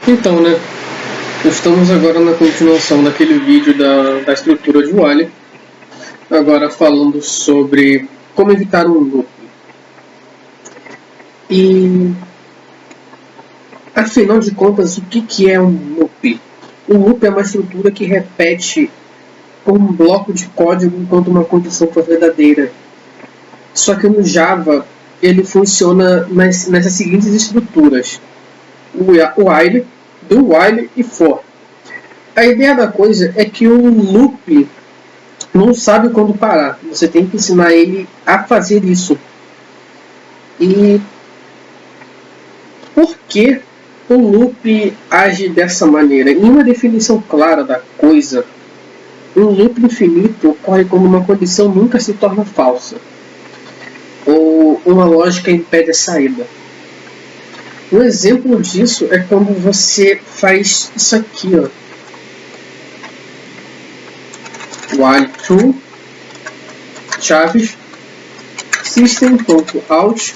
Então, né, estamos agora na continuação daquele vídeo da estrutura de while, agora falando sobre como evitar um loop. E, afinal de contas, o que é um loop? Um loop é uma estrutura que repete um bloco de código enquanto uma condição for verdadeira. Só que no Java, ele funciona nessas seguintes estruturas: o while, do while e for. A ideia da coisa é que o loop não sabe quando parar. Você tem que ensinar ele a fazer isso. E por que o loop age dessa maneira? Em uma definição clara da coisa, um loop infinito ocorre quando uma condição nunca se torna falsa, ou uma lógica impede a saída. Um exemplo disso é quando você faz isso aqui, ó. While true, chaves, system.out,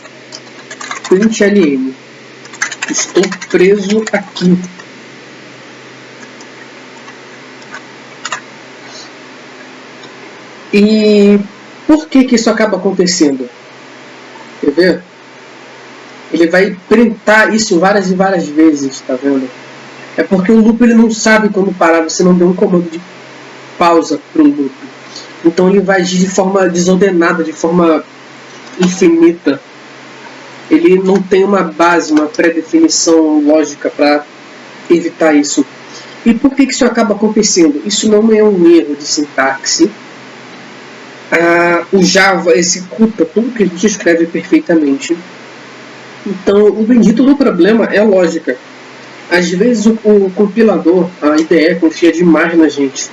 println. Estou preso aqui. E por que isso acaba acontecendo? Quer ver? Ele vai printar isso várias e várias vezes, tá vendo? É porque o loop ele não sabe quando parar, você não deu um comando de pausa para o loop. Então ele vai agir de forma desordenada, de forma infinita. Ele não tem uma base, uma pré-definição lógica para evitar isso. E por que isso acaba acontecendo? Isso não é um erro de sintaxe. O Java executa tudo que a gente escreve perfeitamente. Então o bendito do problema é a lógica. Às vezes o compilador, a IDE, confia demais na gente.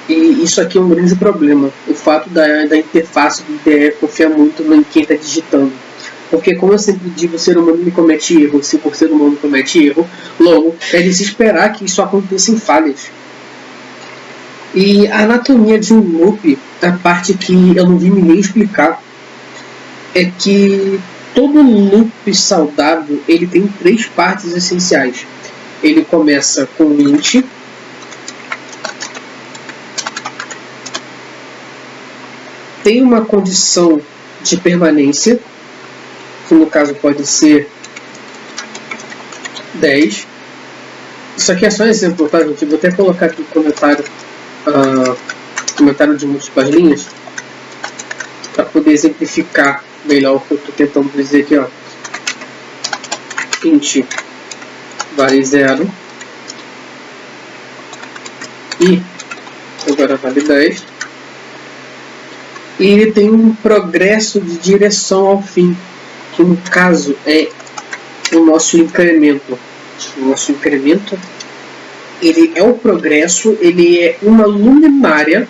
E isso aqui é um grande problema. O fato da interface do IDE confiar muito em quem está digitando. Porque, como eu sempre digo, o ser humano comete erro. Se o ser humano comete erro, logo é de se esperar que isso aconteça em falhas. E a anatomia de um loop, a parte que eu não vi ninguém explicar, é que todo loop saudável ele tem três partes essenciais. Ele começa com int, tem uma condição de permanência, que no caso pode ser 10. Isso aqui é só exemplo, tá, gente? Vou até colocar aqui o comentário de múltiplas linhas para poder exemplificar melhor o que eu estou tentando dizer aqui, ó. Int vale 0 e agora vale 10. E ele tem um progresso de direção ao fim, que no caso é o nosso incremento. O nosso incremento, ele é o progresso, ele é uma luminária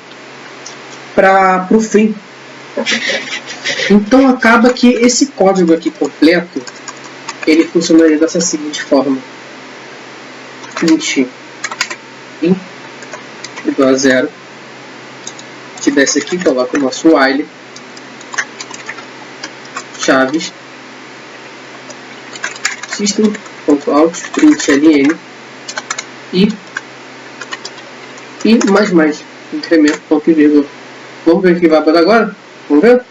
para o fim. Então acaba que esse código aqui completo, ele funcionaria dessa seguinte forma: int igual a 0, que desce aqui, coloca o nosso while, chaves, system.out, println e mais, incremento, ponto e vírgula. Vamos ver o que vai para agora? Vamos ver?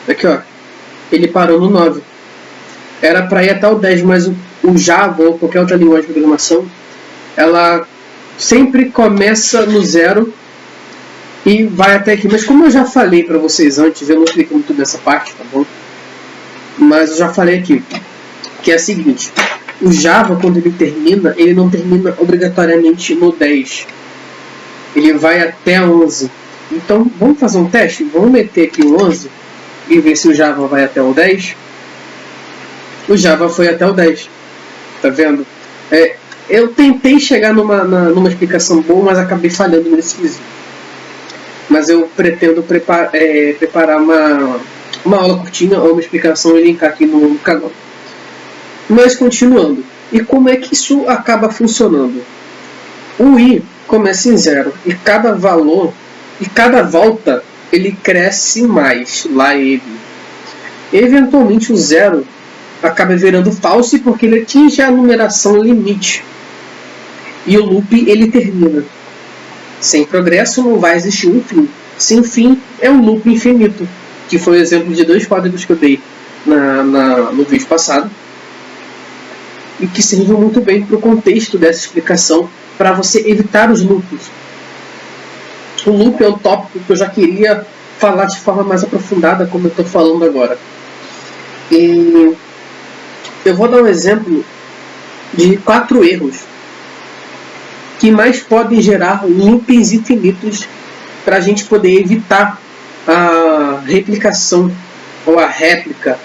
Aqui, ó, ele parou no 9. Era para ir até o 10, mas o Java ou qualquer outra linguagem de programação, ela sempre começa no 0 e vai até aqui. Mas como eu já falei para vocês antes, eu não explico muito dessa parte, tá bom? Mas eu já falei aqui, que é a seguinte: o Java, quando ele termina, ele não termina obrigatoriamente no 10. Ele vai até 11. Então, vamos fazer um teste? Vamos meter aqui o 11 e ver se o Java vai até o 10. O Java foi até o 10. Tá vendo? Eu tentei chegar numa explicação boa, mas acabei falhando nesse quesito. Mas eu pretendo preparar uma aula curtinha ou uma explicação e linkar aqui no canal. Mas continuando. E como é que isso acaba funcionando? O i começa em 0 e cada valor e cada volta ele cresce mais lá ele. Eventualmente o 0 acaba virando false porque ele atinge a numeração limite. E o loop ele termina. Sem progresso não vai existir um fim. Sem fim é um loop infinito, que foi o exemplo de 2 códigos que eu dei no vídeo passado, e que serviu muito bem para o contexto dessa explicação, para você evitar os loops. O loop é um tópico que eu já queria falar de forma mais aprofundada, como eu estou falando agora. E eu vou dar um exemplo de 4 erros que mais podem gerar loops infinitos para a gente poder evitar a replicação ou a réplica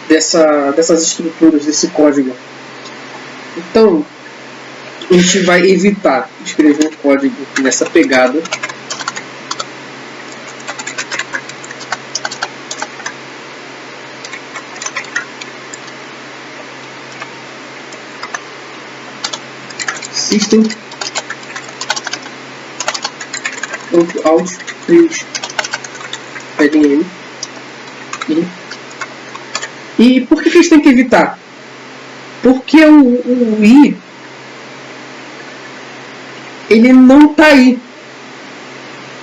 dessas estruturas, desse código. Então, a gente vai evitar escrever um código nessa pegada. System out print padding n. E por que a gente tem que evitar? Porque o i ele não está aí.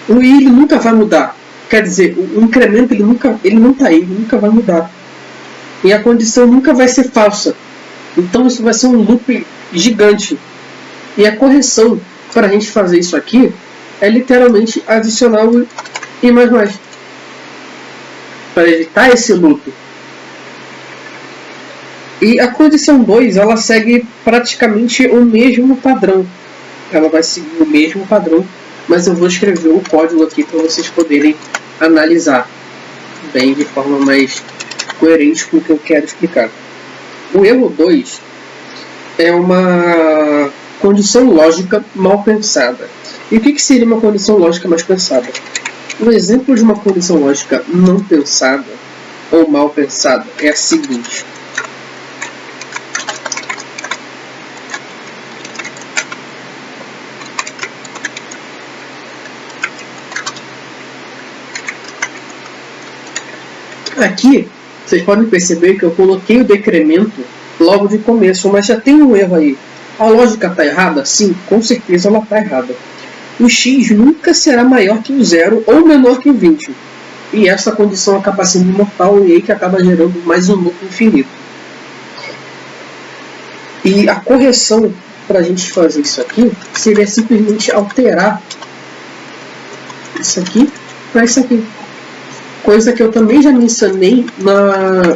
O i ele nunca vai mudar. Quer dizer, o incremento ele não está aí, ele nunca vai mudar. E a condição nunca vai ser falsa. Então isso vai ser um loop gigante. E a correção para a gente fazer isso aqui é literalmente adicionar o i++, para evitar esse loop. E a condição 2 ela segue praticamente o mesmo padrão. Ela vai seguir o mesmo padrão, mas eu vou escrever o código aqui para vocês poderem analisar bem de forma mais coerente com o que eu quero explicar. O erro 2 é uma condição lógica mal pensada. E o que seria uma condição lógica mal pensada? Um exemplo de uma condição lógica não pensada ou mal pensada é a seguinte. Aqui, vocês podem perceber que eu coloquei o decremento logo de começo, mas já tem um erro aí. A lógica está errada? Sim, com certeza ela está errada. O x nunca será maior que o 0 ou menor que o 20. E essa condição acaba sendo imortal e aí que acaba gerando mais um loop infinito. E a correção para a gente fazer isso aqui seria simplesmente alterar isso aqui para isso aqui. Coisa que eu também já mencionei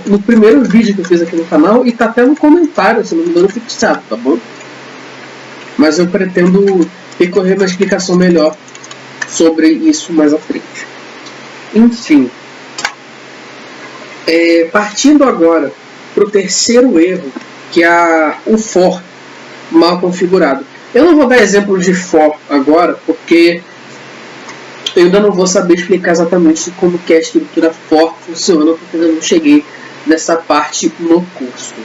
no primeiro vídeo que eu fiz aqui no canal e está até no comentário, se não me engano, fixado, tá bom? Mas eu pretendo recorrer a uma explicação melhor sobre isso mais à frente. Enfim, partindo agora para o terceiro erro, que é o for mal configurado. Eu não vou dar exemplo de for agora, porque eu ainda não vou saber explicar exatamente como que a estrutura for funciona, porque eu não cheguei nessa parte no curso.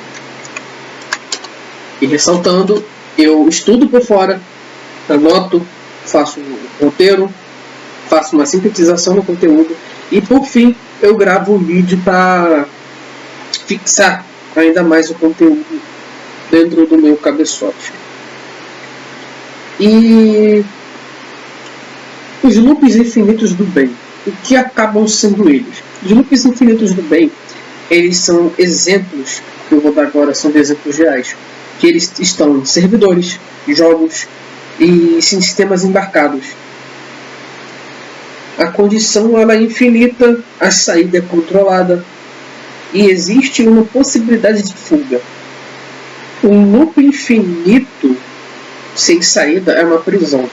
E ressaltando, eu estudo por fora, anoto, faço um roteiro, faço uma sintetização do conteúdo e por fim eu gravo um vídeo para fixar ainda mais o conteúdo dentro do meu cabeçote. E os loops infinitos do bem, o que acabam sendo eles? Os loops infinitos do bem, eles são exemplos, que eu vou dar agora, são exemplos reais, que eles estão em servidores, jogos e sistemas embarcados. A condição ela é infinita, a saída é controlada e existe uma possibilidade de fuga. Um loop infinito sem saída é uma prisão.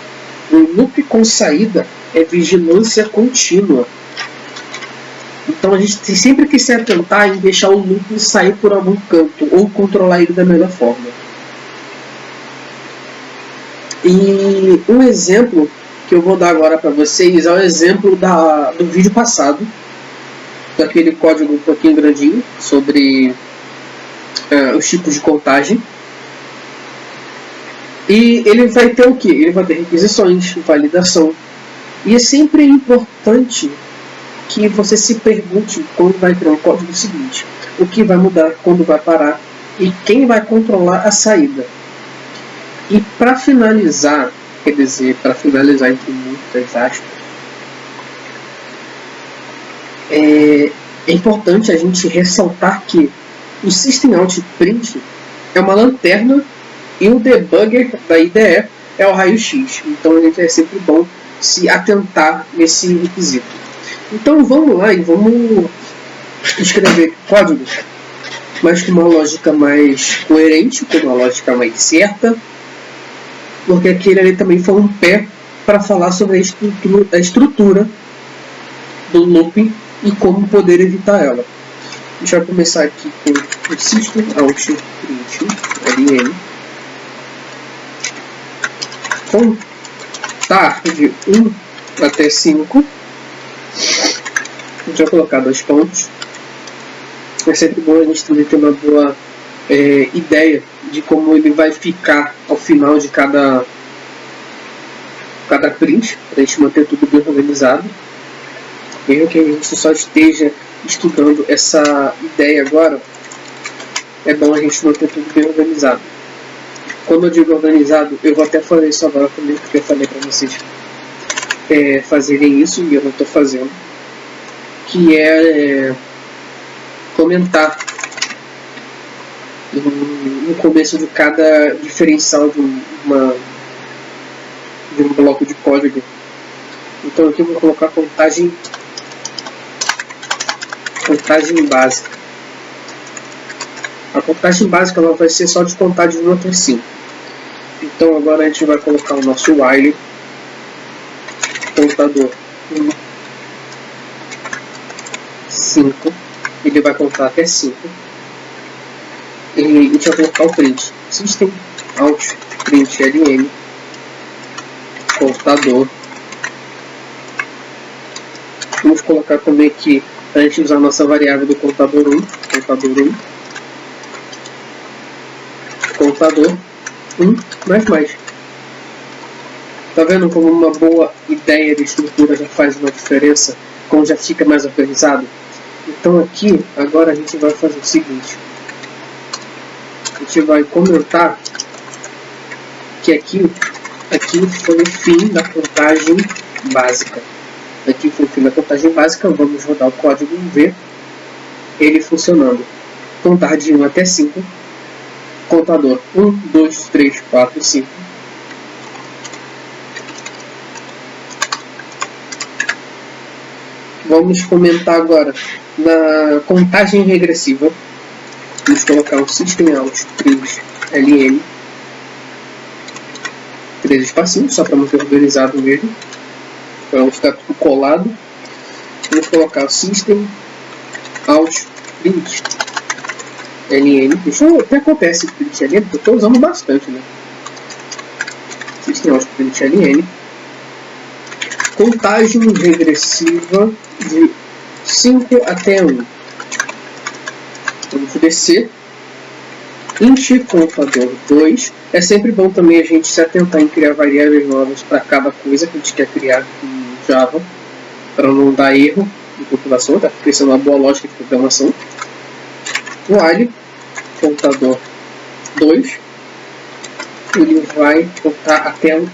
Um loop com saída é vigilância contínua. Então a gente tem sempre que se atentar em deixar o loop sair por algum canto ou controlar ele da melhor forma. E um exemplo que eu vou dar agora para vocês é o exemplo do vídeo passado, daquele código um pouquinho grandinho sobre os tipos de contagem. E ele vai ter o que? Ele vai ter requisições, validação. E é sempre importante que você se pergunte quando vai criar um código seguinte, o que vai mudar, quando vai parar e quem vai controlar a saída. E para finalizar, quer dizer, para finalizar entre muitas aspas, é importante a gente ressaltar que o System Out Print é uma lanterna e o debugger da IDE é o raio-x. Então é sempre bom se atentar nesse requisito. Então vamos lá e vamos escrever código, mas com uma lógica mais coerente, com uma lógica mais certa, porque aquele ali também foi um pé para falar sobre a estrutura do looping e como poder evitar ela. A gente vai começar aqui com o System Out Print ln contar de 1 até 5. A gente vai colocar 2 pontos. É sempre bom a gente também ter uma boa ideia de como ele vai ficar ao final de cada print, para a gente manter tudo bem organizado. Mesmo que a gente só esteja estudando essa ideia agora, é bom a gente manter tudo bem organizado. Quando eu digo organizado, eu vou até fazer isso agora também, porque eu falei para vocês fazerem isso e eu não estou fazendo, que é comentar no começo de cada diferencial de um bloco de código. Então aqui eu vou colocar contagem básica. A contagem básica ela vai ser só de contar de 1 até 5. Então agora a gente vai colocar o nosso while contador 1, 5. Ele vai contar até 5. E a gente vai colocar o print System Out Print ln contador. Vamos colocar também aqui, a gente usar a nossa variável do contador 1, contador 1 mais. Tá vendo como uma boa ideia de estrutura já faz uma diferença, como já fica mais organizado? Então aqui, agora a gente vai fazer o seguinte, a gente vai comentar que aqui foi o fim da contagem básica. Aqui foi o fim da contagem básica, vamos rodar o código e ver ele funcionando. Contar de 1 até 5, contador 1, 2, 3, 4, 5. Vamos comentar agora na contagem regressiva. Vamos colocar o System Out Print ln 3 espacinhos, só para manter organizado mesmo, para não ficar tudo colado. Vamos colocar o System Out Print ln, deixa eu até acontece esse print ln, porque eu estou usando bastante, né? System Out Print ln contagem regressiva de 5 até 1. Vamos descer. Int contador 2. É sempre bom também a gente se atentar em criar variáveis novas para cada coisa que a gente quer criar em Java, para não dar erro de compilação, tá? Porque isso é uma boa lógica de programação. While contador 2. Ele vai contar até 1.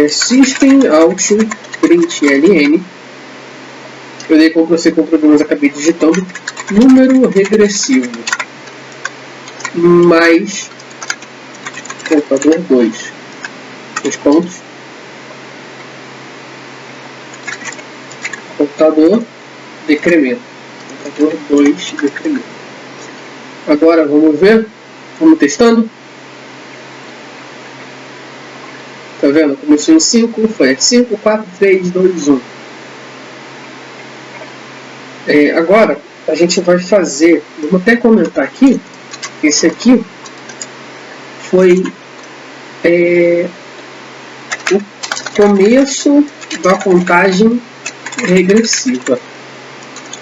System Out Print ln. Eu dei Ctrl C, Ctrl V, mas acabei digitando número regressivo mais contador 2. 2 pontos. Contador decremento. Contador 2 decremento. Agora vamos ver. Vamos testando. Tá vendo? Começou em 5, foi 5, 4, 3, 2, 1. Agora a gente vai fazer, vou até comentar aqui, esse aqui foi o começo da contagem regressiva.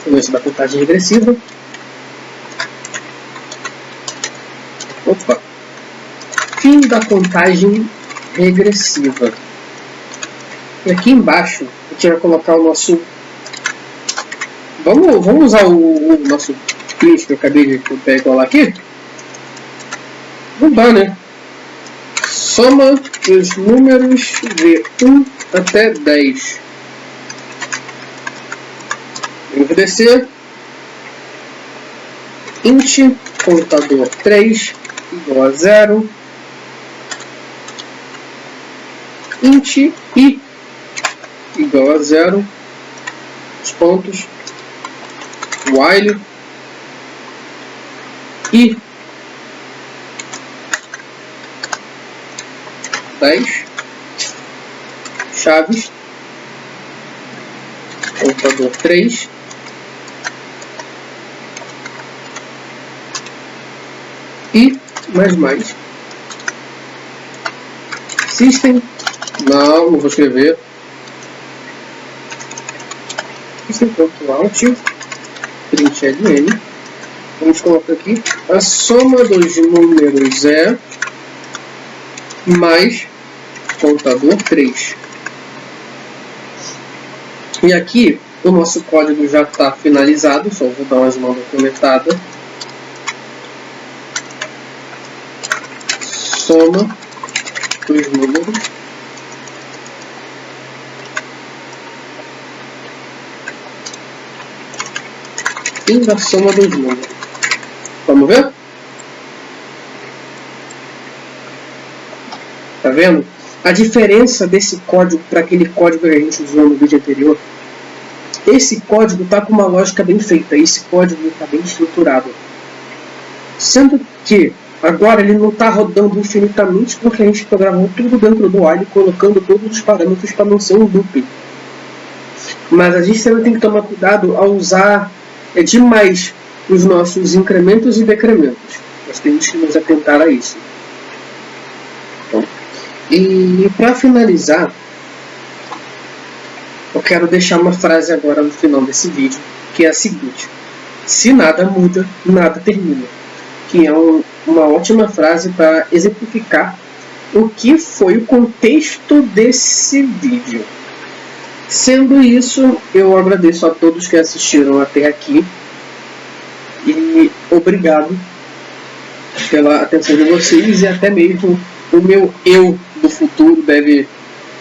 Começo da contagem regressiva. Opa! Fim da contagem regressiva. E aqui embaixo a gente vai colocar o nosso... Vamos usar o nosso print que eu acabei de colar aqui? Não dá, né? Soma os números de 1 até 10. Obedecer. Int contador 3 igual a 0. Int I igual a 0. Os pontos. While I 10 chaves contador 3 e mais system não vou escrever system.out print ln. Vamos colocar aqui a soma dos números é mais contador 3. E aqui o nosso código já está finalizado, só vou dar umas mãos comentadas. Soma dos números e da soma dos números. Vamos ver? Tá vendo? A diferença desse código para aquele código que a gente usou no vídeo anterior. Esse código está com uma lógica bem feita. Esse código está bem estruturado. Sendo que agora ele não está rodando infinitamente porque a gente programou tudo dentro do while, colocando todos os parâmetros para não ser um loop. Mas a gente também tem que tomar cuidado ao usar demais os nossos incrementos e decrementos. Nós temos que nos atentar a isso. Então, e para finalizar, eu quero deixar uma frase agora no final desse vídeo, que é a seguinte: se nada muda, nada termina. Que é uma ótima frase para exemplificar o que foi o contexto desse vídeo. Sendo isso, eu agradeço a todos que assistiram até aqui e obrigado pela atenção de vocês, e até mesmo o meu eu do futuro deve,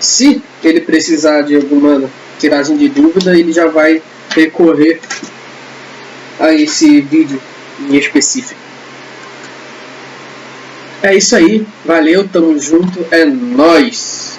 se ele precisar de alguma tiragem de dúvida, ele já vai recorrer a esse vídeo em específico. É isso aí, valeu, tamo junto, é nóis!